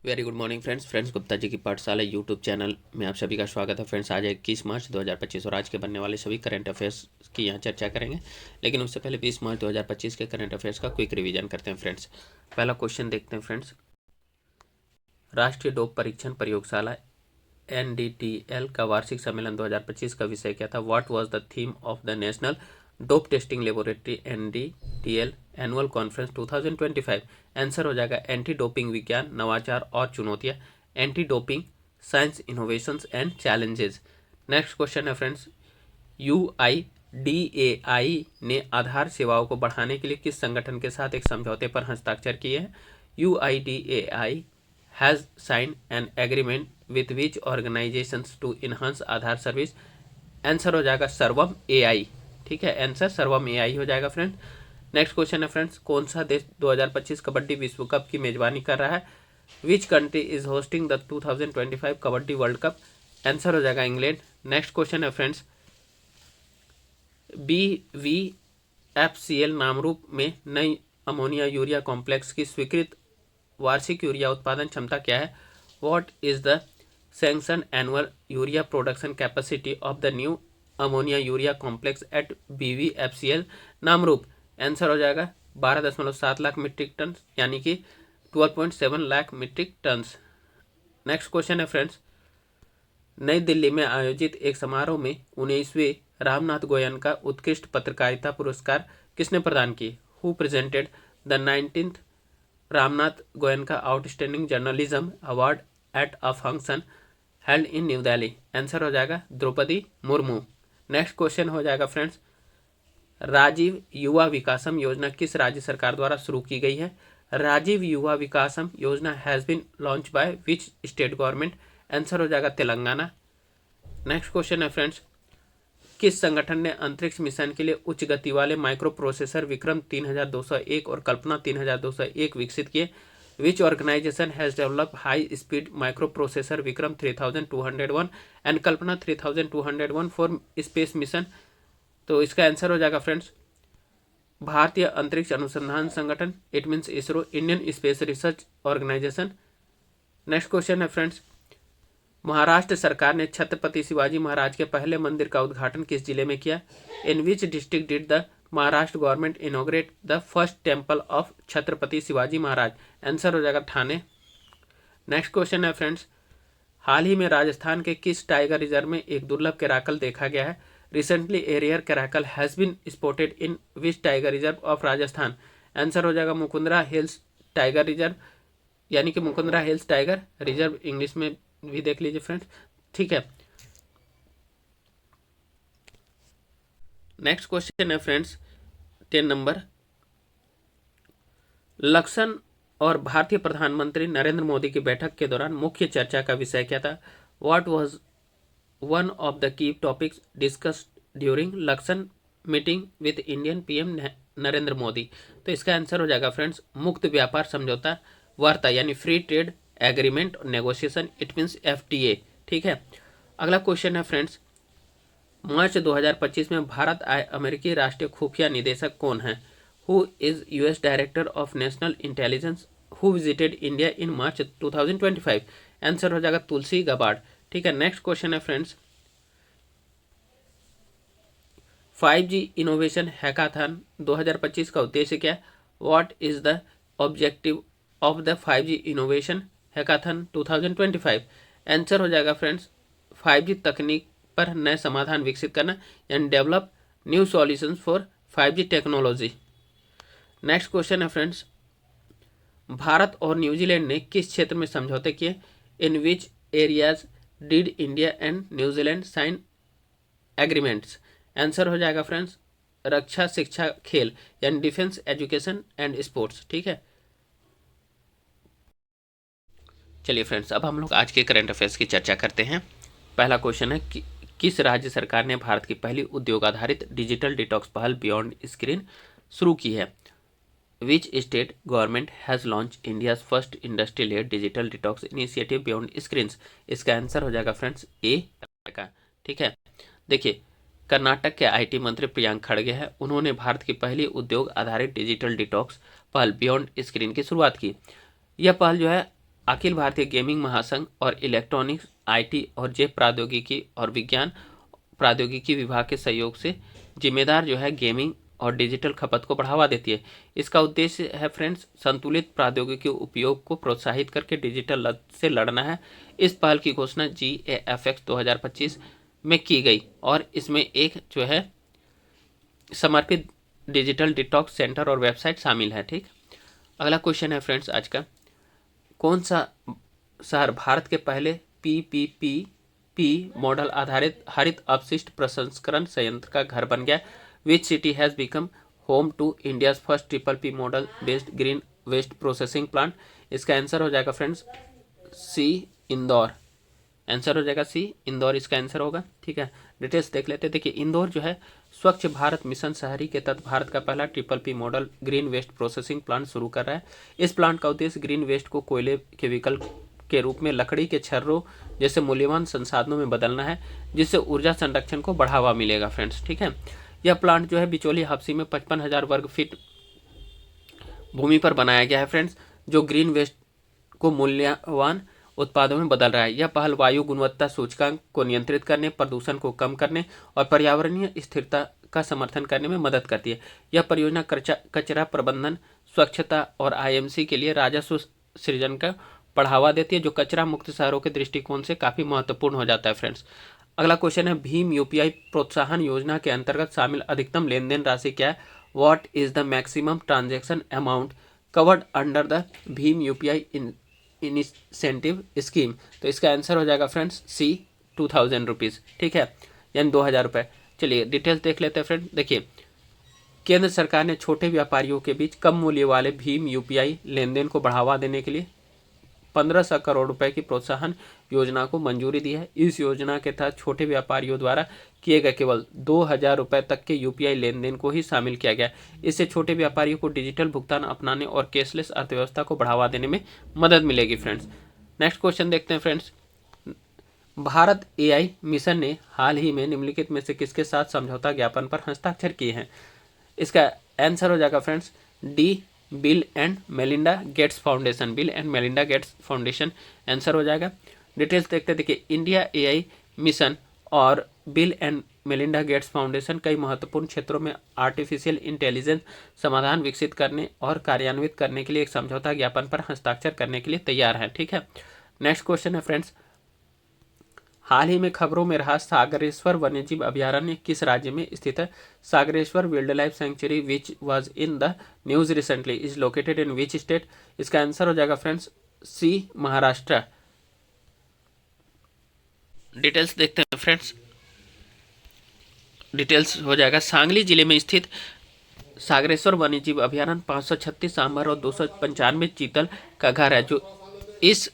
Very good morning friends Gupta ji की पाठशाला YouTube channel में आप सभी का स्वागत है फ्रेंड्स। आज 21 मार्च 2025 और आज के बनने वाले सभी करंट अफेयर्स की यहाँ चर्चा करेंगे, लेकिन उससे पहले 20 मार्च 2025 के करंट अफेयर्स का क्विक रिवीजन करते हैं फ्रेंड्स। पहला क्वेश्चन देखते हैं फ्रेंड्स। राष्ट्रीय डोप परीक्षण प्रयोगशाला NDTL का वार्षिक सम्मेलन 2025 का विषय क्या था? What was the theme of the national dope testing laboratory NDTL annual conference 2025? Answer हो जाएगा एंटी डोपिंग विज्ञान, नवाचार और चुनौतियां, anti doping science, innovations and challenges. Next question है फ्रेंड्स, UIDAI ने आधार सेवाओं को बढ़ाने के लिए किस संगठन के साथ एक समझौते पर हस्ताक्षर किए हैं? UIDAI has signed an agreement with which organizations to enhance Aadhaar service? Answer हो जाएगा सर्वम AI। ठीक है, आंसर सर्वम AI हो जाएगा फ्रेंड्स। नेक्स्ट क्वेश्चन है फ्रेंड्स, कौन सा देश 2025 कबड्डी विश्व कप की मेजबानी कर रहा है? Which country is hosting the 2025 kabaddi world cup? Answer हो जाएगा इंग्लैंड। नेक्स्ट क्वेश्चन है फ्रेंड्स, BVFCL नामरूप में नई अमोनिया यूरिया कॉम्प्लेक्स की स्वीकृत वार्षिक यूरिया उत्पादन क्षमता क्या है? What is the sanction annual urea production capacity of the new ammonia urea complex at BVFCL Namrup? Answer हो जाएगा 12.7 लाख मीट्रिक टन, यानी कि 12.7 lakh metric tons. Next question है फ्रेंड्स, नई दिल्ली में आयोजित एक समारोह में 19वें रामनाथ गोयनका उत्कृष्ट पत्रकारिता पुरस्कार किसने प्रदान किए? Who presented the 19th Ramnath Goenka outstanding journalism award at a function held in new Delhi? Answer हो जाएगा द्रौपदी मुर्मू। नेक्स्ट क्वेश्चन हो जाएगा फ्रेंड्स, राजीव युवा विकासम योजना किस राज्य सरकार द्वारा शुरू की गई है? Rajiv Yuva Vikasam Yojana has been launch by which state government? Answer हो जाएगा तेलंगाना। नेक्स्ट क्वेश्चन है फ्रेंड्स, किस संगठन ने अंतरिक्ष मिशन के लिए उच्च गति वाले माइक्रो प्रोसेसर विक्रम 3201 और कल्पना 3201 विकसित किए? Which organisation has develop high speed micro processor Vikram 3201 and Kalpana 3201 for space mission? तो इसका आंसर हो जाएगा फ्रेंड्स भारतीय Antariksh Anusandhan Sangathan, it means ISRO, Indian space research organization. Next question है फ्रेंड्स, महाराष्ट्र सरकार ने छत्रपति शिवाजी महाराज के पहले मंदिर का उद्घाटन किस जिले में किया? In which district did the Maharashtra government inaugurate the first temple of Chhatrapati Shivaji Maharaj? Answer हो जाएगा ठाणे। नेक्स्ट क्वेश्चन है फ्रेंड्स, हाल ही में राजस्थान के किस टाइगर रिजर्व में एक दुर्लभ कैराकल देखा गया है? Recently a rare caracal has been spotted in which tiger reserve of Rajasthan? Answer हो जाएगा मुकुंदरा हिल्स टाइगर रिजर्व, यानी कि Mukundra hills tiger reserve, English में भी देख लीजिए फ्रेंड्स। ठीक है, नेक्स्ट क्वेश्चन है फ्रेंड्स 10 नंबर, लक्षण और भारतीय प्रधानमंत्री नरेंद्र मोदी की बैठक के दौरान मुख्य चर्चा का विषय क्या था? What was one of the key topics discussed during Luxon meeting with Indian PM Narendra Modi? तो इसका आंसर हो जाएगा फ्रेंड्स मुक्त व्यापार समझौता वार्ता, यानी free trade agreement negotiation, it means FTA। ठीक है, अगला क्वेश्चन है फ्रेंड्स, मार्च 2025 में भारत आए अमेरिकी राष्ट्रीय खुफिया निदेशक कौन है? Who is US director of national intelligence who visited India in March 2025? Answer हो जाएगा तुलसी गबार्ड। ठीक है, नेक्स्ट क्वेश्चन है फ्रेंड्स, 5G इनोवेशन हैकाथन 2025 का उद्देश्य क्या है? What is the objective of the 5G innovation hackathon 2025? Answer हो जाएगा फ्रेंड्स 5G तकनीक पर नए समाधान विकसित करना, and develop new solutions for 5G technology. Next question है फ्रेंड्स, भारत और न्यूजीलैंड ने किस क्षेत्र में समझौते किए? In which areas did India and New Zealand sign agreements? Answer हो जाएगा फ्रेंड्स रक्षा, शिक्षा, खेल, यानी डिफेंस, एजुकेशन एंड स्पोर्ट्स। ठीक है, चलिए फ्रेंड्स, अब हम लोग आज के करंट अफेयर्स की चर्चा करते हैं। पहला क्वेश्चन है कि किस राज्य सरकार ने भारत की पहली उद्योग आधारित डिजिटल डिटॉक्स पहल बियॉन्ड स्क्रीन शुरू की है? विच state government has launch India's first industry led digital detox initiative beyond screens? इसका आंसर हो जाएगा फ्रेंड्स ए का। ठीक है, देखिए कर्नाटक के IT मंत्री प्रियांक खड़गे हैं, उन्होंने भारत की पहली उद्योग आधारित डिजिटल डिटॉक्स पहल बियॉन्ड स्क्रीन की शुरुआत की। यह पहल जो है अखिल भारतीय गेमिंग महासंघ और इलेक्ट्रॉनिक्स, आईटी और जैव प्रौद्योगिकी और विज्ञान प्रौद्योगिकी विभाग के सहयोग से जिम्मेदार जो है गेमिंग और डिजिटल खपत को बढ़ावा देती है। इसका उद्देश्य है फ्रेंड्स संतुलित प्रौद्योगिकी उपयोग को प्रोत्साहित करके डिजिटल लत से लड़ना है। इस पहल की घोषणा GAFX 2025 में की गई और इसमें एक जो है समर्पित डिजिटल डिटॉक्स सेंटर और वेबसाइट शामिल है। ठीक, अगला क्वेश्चन है फ्रेंड्स आज का, कौन सा शहर भारत के पहले PPP मॉडल आधारित हरित अपशिष्ट प्रसंस्करण संयंत्र का घर बन गया? Which city has become home to India's first PPP model based green waste processing plant? इसका आंसर हो जाएगा फ्रेंड्स सी, इंदौर। आंसर हो जाएगा सी, इंदौर इसका आंसर होगा। ठीक है, डिटेल्स देख लेते हैं। देखिए, इंदौर जो है स्वच्छ भारत मिशन शहरी के तहत भारत का पहला PPP model green waste processing plant शुरू कर रहा है। इस प्लांट का उद्देश्य ग्रीन वेस्ट को कोयले के विकल्प के रूप में लकड़ी के छर्रों जैसे मूल्यवान संसाधनों में बदलना है, जिससे ऊर्जा संरक्षण को बढ़ावा मिलेगा फ्रेंड्स। ठीक है, यह प्लांट जो है बिचौली हफ्सी में 55,000 वर्ग फीट भूमि पर बनाया गया है फ्रेंड्स, जो ग्रीन वेस्ट को मूल्यवान उत्पादों में बदल रहा है। यह पहल वायु गुणवत्ता सूचकांक को नियंत्रित करने, प्रदूषण को कम करने और पर्यावरणीय स्थिरता का समर्थन करने में मदद करती है। यह परियोजना कचरा प्रबंधन, स्वच्छता और IMC के लिए राजस्व सृजन का बढ़ावा देती है, जो कचरा मुक्त शहरों के दृष्टिकोण से काफ़ी महत्वपूर्ण हो जाता है फ्रेंड्स। अगला क्वेश्चन है, भीम UPI प्रोत्साहन योजना के अंतर्गत शामिल अधिकतम लेन देन राशि क्या है? What is the maximum transaction amount covered under the Bhim UPI incentive scheme? तो इसका आंसर हो जाएगा फ्रेंड्स सी, 2000 रुपीज़। ठीक है, यानी 2000 रुपये। चलिए डिटेल्स देख लेते हैं फ्रेंड। देखिए, केंद्र सरकार ने छोटे व्यापारियों के बीच कम मूल्य वाले भीम UPI लेन देन को बढ़ावा देने के लिए 1500 करोड़ रुपए की प्रोत्साहन योजना को मंजूरी दी है। इस योजना के तहत छोटे व्यापारियों द्वारा किए गए केवल 2000 रुपये तक के UPI लेन देन को ही शामिल किया गया। इससे छोटे व्यापारियों को डिजिटल भुगतान अपनाने और कैशलेस अर्थव्यवस्था को बढ़ावा देने में मदद मिलेगी फ्रेंड्स। नेक्स्ट क्वेश्चन देखते हैं फ्रेंड्स। भारत AI मिशन ने हाल ही में निम्नलिखित में से किसके साथ समझौता ज्ञापन पर हस्ताक्षर किए हैं? इसका आंसर हो जाएगा friends D, bill and Melinda Gates foundation. Bill and Melinda Gates foundation answer हो जाएगा। डिटेल्स देखते हैं। देखिए, इंडिया AI मिशन और bill and Melinda Gates foundation कई महत्वपूर्ण क्षेत्रों में आर्टिफिशियल इंटेलिजेंस समाधान विकसित करने और कार्यान्वित करने के लिए एक समझौता ज्ञापन पर हस्ताक्षर करने के लिए तैयार है। ठीक है, नेक्स्ट क्वेश्चन है फ्रेंड्स, हाल ही में खबरों में रहा सागरेश्वर वन्यजीव अभयारण्य किस राज्य में स्थित है? Sagareshwar wild life sanctuary which was in the news recently is located in which state? इसका आंसर हो जाएगा फ्रेंड्स सी, महाराष्ट्र। डिटेल्स देखते हैं फ्रेंड्स। डिटेल्स हो जाएगा, सांगली जिले में स्थित सागरेश्वर वन्यजीव अभयारण्य 536 सांभर और 295 चीतल का घर है, जो इस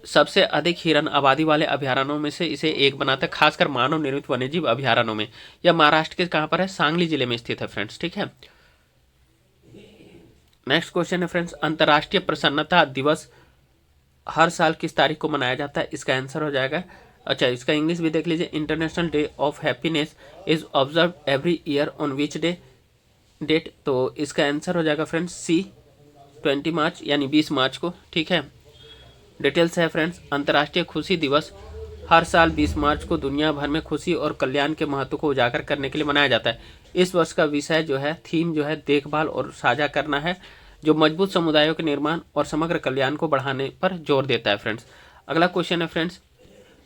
सबसे अधिक हिरन आबादी वाले अभयारण्यों में से इसे एक बनाता है, खासकर मानव निर्मित वन्यजीव अभयारण्यों में। यह महाराष्ट्र के कहां पर है? सांगली जिले में स्थित है फ्रेंड्स। ठीक है, नेक्स्ट क्वेश्चन है फ्रेंड्स, अंतर्राष्ट्रीय प्रसन्नता दिवस हर साल किस तारीख को मनाया जाता है? इसका आंसर हो जाएगा, अच्छा इसका इंग्लिश भी देख लीजिए, international day of happiness is observe every year on which date? तो इसका आंसर हो जाएगा फ्रेंड्स सी, 20 मार्च यानी 20 मार्च को। ठीक है, डिटेल्स है फ्रेंड्स, अंतर्राष्ट्रीय खुशी दिवस हर साल 20 मार्च को दुनिया भर में खुशी और कल्याण के महत्व को उजागर करने के लिए मनाया जाता है। इस वर्ष का विषय जो है, थीम जो है, देखभाल और साझा करना है, जो मजबूत समुदायों के निर्माण और समग्र कल्याण को बढ़ाने पर जोर देता है फ्रेंड्स। अगला क्वेश्चन है फ्रेंड्स,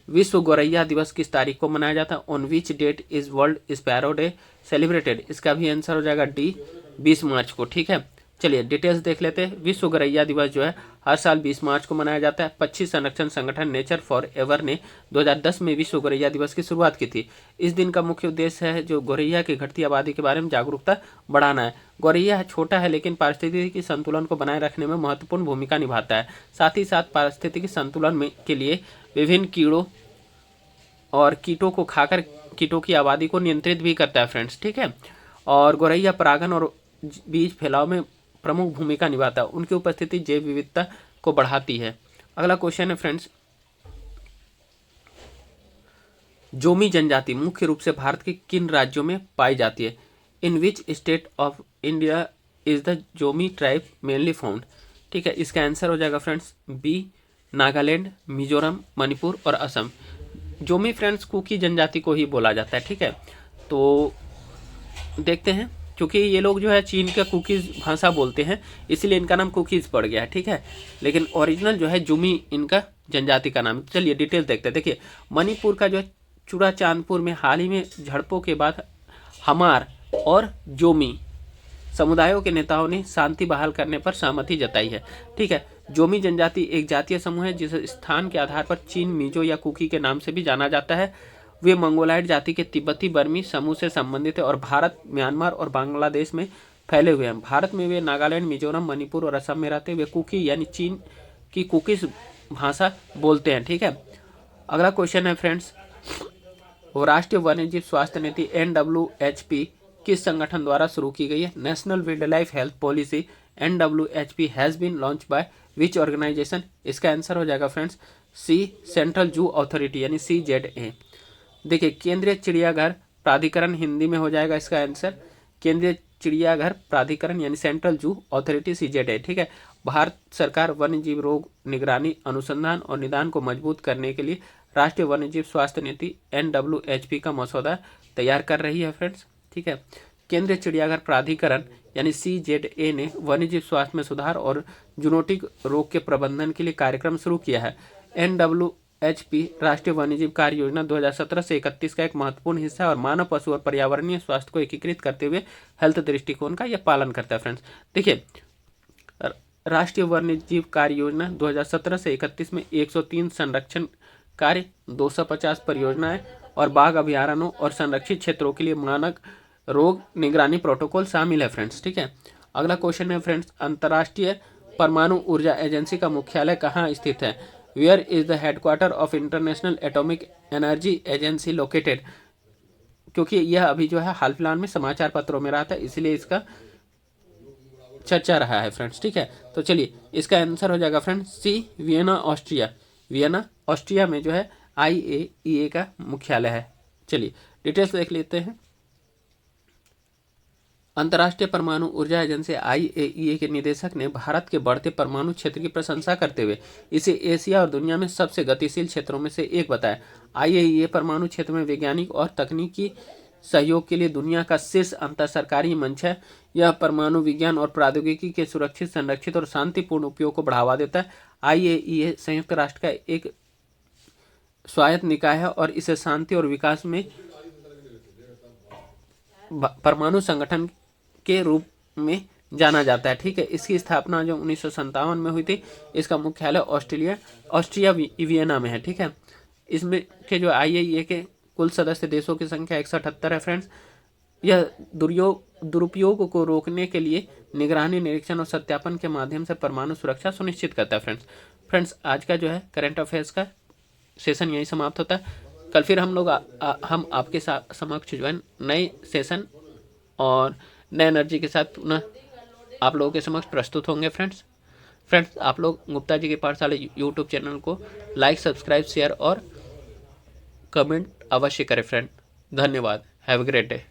विश्व गौरैया दिवस किस तारीख को मनाया जाता है? On which date is world sparrow day celebrated? इसका भी आंसर हो जाएगा डी, 20 मार्च को। ठीक है, चलिए डिटेल्स देख लेते हैं। विश्व गौरैया दिवस जो है हर साल 20 मार्च को मनाया जाता है। पक्षी संरक्षण संगठन नेचर फॉर एवर ने 2010 में विश्व गौरैया दिवस की शुरुआत की थी। इस दिन का मुख्य उद्देश्य है जो गौरैया की घटती आबादी के बारे में जागरूकता बढ़ाना है। गौरैया छोटा है लेकिन पारिस्थितिकी संतुलन को बनाए रखने में महत्वपूर्ण भूमिका निभाता है। साथ ही साथ पारिस्थितिकी संतुलन में के लिए विभिन्न कीड़ों और कीटों को खाकर कीटों की आबादी को नियंत्रित भी करता है फ्रेंड्स। ठीक है, और गौरैया परागन और बीज फैलाव में प्रमुख भूमिका निभाता है। उनकी उपस्थिति जैव विविधता को बढ़ाती है। अगला क्वेश्चन है फ्रेंड्स, जोमी जनजाति मुख्य रूप से भारत के किन राज्यों में पाई जाती है? In which state of India is the Zomi tribe mainly found? ठीक है, इसका आंसर हो जाएगा फ्रेंड्स बी, नागालैंड, मिजोरम, मणिपुर और असम। जोमी फ्रेंड्स कुकी जनजाति को ही बोला जाता है। ठीक है, तो देखते हैं, क्योंकि ये लोग जो है चीन का कुकीज़ भाषा बोलते हैं, इसलिए इनका नाम कुकीज़ पड़ गया है। ठीक है, लेकिन ओरिजिनल जो है जुमी इनका जनजाति का नाम। चलिए डिटेल देखते हैं। देखिए, मणिपुर का जो है चुराचांदपुर में हाल ही में झड़पों के बाद हमार और जोमी समुदायों के नेताओं ने शांति बहाल करने पर सहमति जताई है। ठीक है, जोमी जनजाति एक जातीय समूह है जिसे स्थान के आधार पर चीन, मिजो या कुकी के नाम से भी जाना जाता है। वे मंगोलाइड जाति के तिब्बती बर्मी समूह से संबंधित है और भारत, म्यांमार और बांग्लादेश में फैले हुए हैं। भारत में वे नागालैंड, मिजोरम, मणिपुर और असम में रहते। वे कुकी यानी चीन की कुकीज भाषा बोलते हैं। ठीक है, अगला क्वेश्चन है फ्रेंड्स, वो राष्ट्रीय वन्यजीव स्वास्थ्य नीति NWHP किस संगठन द्वारा शुरू की गई है? National wildlife health policy NWHP has been launch by which organization? इसका आंसर हो जाएगा friends C, central zoo authority यानी CZA। देखिए, केंद्रीय चिड़ियाघर प्राधिकरण हिंदी में हो जाएगा इसका आंसर केंद्रीय चिड़ियाघर प्राधिकरण यानी सेंट्रल जू अथॉरिटी CZA। ठीक है, भारत सरकार वन्यजीव रोग निगरानी, अनुसंधान और निदान को मजबूत करने के लिए राष्ट्रीय वन्यजीव स्वास्थ्य नीति NWHP का मसौदा तैयार कर रही है फ्रेंड्स। ठीक है, केंद्रीय चिड़ियाघर प्राधिकरण यानी CZA ने वन्यजीव स्वास्थ्य में सुधार और जूनोटिक रोग के प्रबंधन के लिए कार्यक्रम शुरू किया है। NWHP राष्ट्रीय वन्यजीव कार्य योजना 2017 से 31 का एक महत्वपूर्ण हिस्सा है और मानव, पशु और पर्यावरणीय स्वास्थ्य को एकीकृत करते हुए हेल्थ दृष्टिकोण का यह पालन करता है फ्रेंड्स। देखिए, राष्ट्रीय वन्यजीव कार्य योजना 2017 से 31 में 103 संरक्षण कार्य, 250 परियोजनाएं और बाघ अभयारण्यों और संरक्षित क्षेत्रों के लिए मानक रोग निगरानी प्रोटोकॉल शामिल है फ्रेंड्स। ठीक है, अगला क्वेश्चन है फ्रेंड्स, अंतर्राष्ट्रीय परमाणु ऊर्जा एजेंसी का मुख्यालय कहाँ स्थित है? Where is the headquarter of international atomic energy agency located? क्योंकि यह अभी जो है हाल फिलहाल में समाचार पत्रों में रहा था, इसलिए इसका चर्चा रहा है फ्रेंड्स। ठीक है, तो चलिए इसका आंसर हो जाएगा फ्रेंड्स सी, वियना ऑस्ट्रिया। वियना ऑस्ट्रिया में जो है IAEA का मुख्यालय है। चलिए डिटेल्स देख लेते हैं। अंतर्राष्ट्रीय परमाणु ऊर्जा एजेंसी IAEA के निदेशक ने भारत के बढ़ते परमाणु क्षेत्र की प्रशंसा करते हुए इसे एशिया और दुनिया में सबसे गतिशील क्षेत्रों में से एक बताया। IAEA परमाणु क्षेत्र में वैज्ञानिक और तकनीकी सहयोग के लिए दुनिया का शीर्ष अंतर सरकारी मंच है। यह परमाणु विज्ञान और प्रौद्योगिकी के सुरक्षित, संरक्षित और शांतिपूर्ण उपयोग को बढ़ावा देता है। IAEA संयुक्त राष्ट्र का एक स्वायत्त निकाय है और इसे शांति और विकास में परमाणु संगठन के रूप में जाना जाता है। ठीक है, इसकी स्थापना जो 1957 में हुई थी। इसका मुख्यालय ऑस्ट्रिया वियना में है। ठीक है, इसमें के जो IAEA के कुल सदस्य देशों की संख्या 178 है फ्रेंड्स। यह दुरुपयोग को रोकने के लिए निगरानी, निरीक्षण और सत्यापन के माध्यम से परमाणु सुरक्षा सुनिश्चित करता है फ्रेंड्स। आज का जो है करंट अफेयर्स का सेशन यही समाप्त होता है। कल फिर हम लोग हम आपके समक्ष जो है नए सेशन और नए एनर्जी के साथ पुनः आप लोगों के समक्ष प्रस्तुत होंगे फ्रेंड्स। आप लोग गुप्ता जी के पाठशाला यूट्यूब चैनल को लाइक, सब्सक्राइब, शेयर और कमेंट अवश्य करें फ्रेंड। धन्यवाद। Have a great day.